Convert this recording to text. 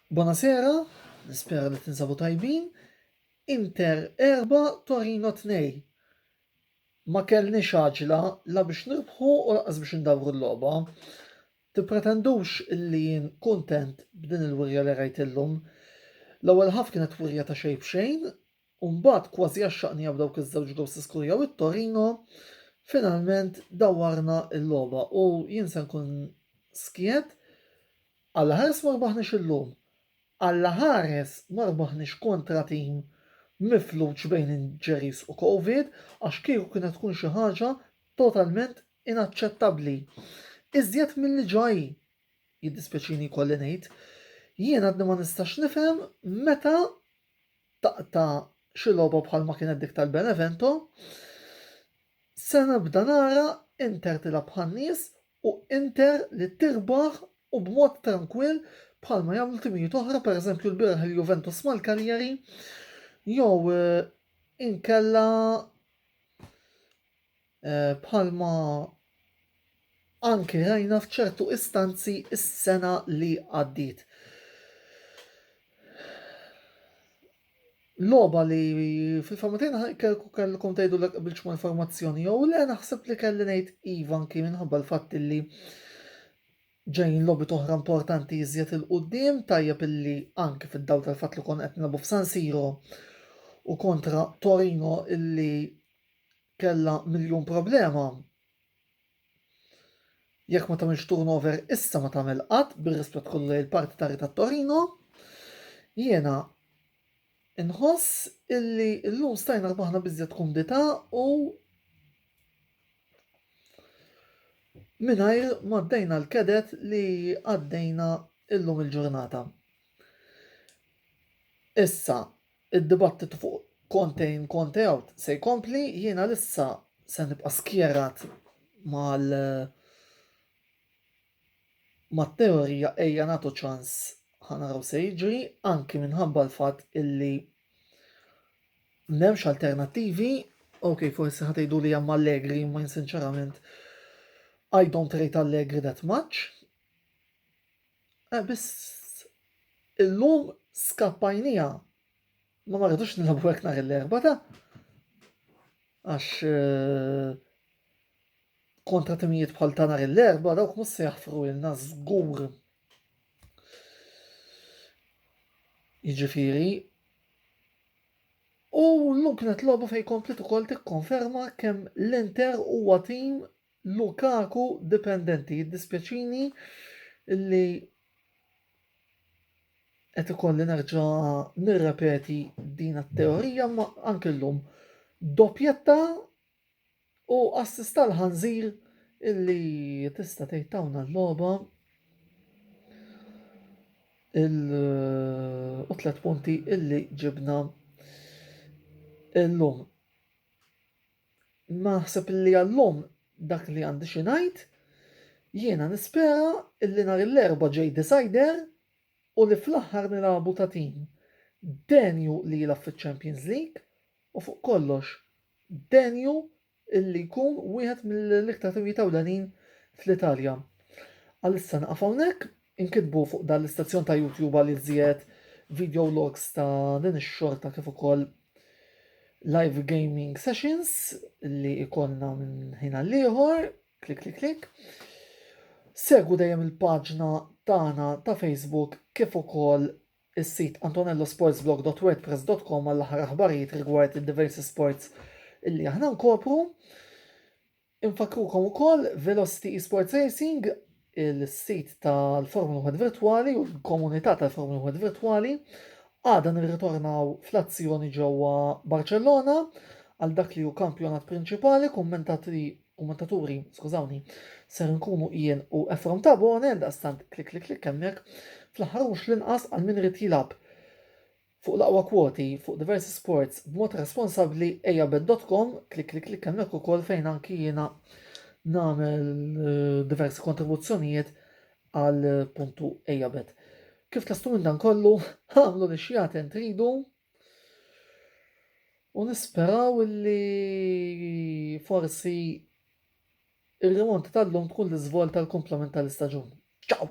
Buonasera, nispera li tinsabu tajbin. Inter 4, Torino 2. Ma kellniex għaġla la biex nirbħu u laqqas biex ndawru l-logħba. Tippretendux illi jien kuntent b'din il-wirja li rajt illum. L-ewwel ħaf kienet wirja ta' xejn b'xejn, u mbagħad kważi għaxxaqni b'dawk iż-żewġ gols iskurjaw it-Torino, finalment dawwarna l-logħba u jien se nkun skiet alla ħares ma rbaħniex illum. Alla ħares ma rbaħniex kontra tim mifluġ bejn injuries u Covid għax kieku kienet tkun xi ħaġa totalment inaċċettabbli. Iżjed milli ġaj, jiddispjaċini kolli ngħid, jien għadni ma nistax nifhem meta taqta' xi logħba bħalma kienet dik tal-Benevento se nibda nara Inter tilab bħan-nies u Inter li tirbaħ u b'mod tranquill bħalma jagħmlu timijiet oħra, pereżempju l-bieraħ il-Juventus mal-Cagliari, jew inkella bħalma anke rajna f'ċertu istanzi is-sena li għaddiet. Logħba li fil-famutin kellkom tgħidu l qabilx ma' informazzjoni jew le naħseb li kelli ngħid iva anki minħabba l-fatt illi ġejjin logħbiet oħra importanti iżjed il-qudiem, tajjeb illi anke fid-dawl tal-fatt li konna qed nilagħbu f'San Siro u kontra Torino illi kellha miljun problema. Jekk ma tagħmilx turnover issa ma tagħmel qatt bir-rispett kollu lejn il-partitari tat-Torino, jiena inħoss illi llum stajna rbaħna biżjed kumdità u mingħajr ma ddejna l-kedet li għaddejna illum il-ġurnata. Issa, id-dibattitu fuq Conte in, Conte out se jkompli, jiena issa se nibqa' skjerat mat-teorija ejja nagħtu ċans ħanaraw se jiġri, anki minħabba l-fatt illi m'hemmx alternattivi. Okay, forsi ħatgħidu li hemm Allegri, ma sinċerament I don't rate Allegri that much. Biss illum skappajnija. Ma rridux nilagħbu hekk nhar l-erbgħa ta' għax kontra timijiet bħal ta' nhar l-erbgħa dawk mhux se jaħfru lilna żgur. Jiġifieri u llum kienet logħba fejn komplet ukoll tikkonferma kemm l-Inter huwa tim Lukaku dipendenti. Jiddispjaċini illi qed ikolli nerġa' nirrepeti din it-teorija, ma anke llum doppjetta u assist tal-ħanżir illi tista' tgħid tawna l-logħba u 3 punti illi ġibna illum. Naħseb illi għallum dak li għandi xi ngħid, jiena nispera illi nhar l-erbgħa ġej decider u li fl-aħħar nilagħbu ta' tim denju li jilgħab fiċ-Champions League u fuq kollox denju illi jkun wieħed mill-iktar timijiet ewlenin fl-Italja. Għalissa naqaf hawnhekk, inkitbu fuq dan l-istazzjon ta' YouTube għal iżjed video logs ta' din ix-xorta kif ukoll live gaming sessions li ikollna minn ħin għal ieħor, klik. Segwu dejjem il-paġna tagħna ta' Facebook kif ukoll is-sit antonellosportsblog.wordpress.com għall aħħar aħbarijiet rigward id-diversi sports illi aħna nkopru. Infakrukom ukoll Velocity Esports Racing, il-sit tal-Formula 1 virtwali u l-komunità tal-Formula 1 virtwali. Għada nirritornaw fl-azzjoni ġewwa Barcellona għal dak li hu kampjonat prinċipali, kommentaturi, skużawni, ser nkunu jien u Efrom Tabone, daqstant klik hemmhekk, fl-aħħar mhux l-inqas għal min irid jilgħab fuq l-aqwa kwoti fuq diversi sports b'mod responsabbli ejjabet.com, klik hemmhekk ukoll fejn anki jiena nagħmel diversi kontribuzzjonijiet għal puntu ejjabet. Kif tastu minn dan kollu, għamlu li xjaten tridu u nisperaw li forsi ir-remonta tal-lum tkun l-iżvol tal-komplement tal-istaġun. Ciao!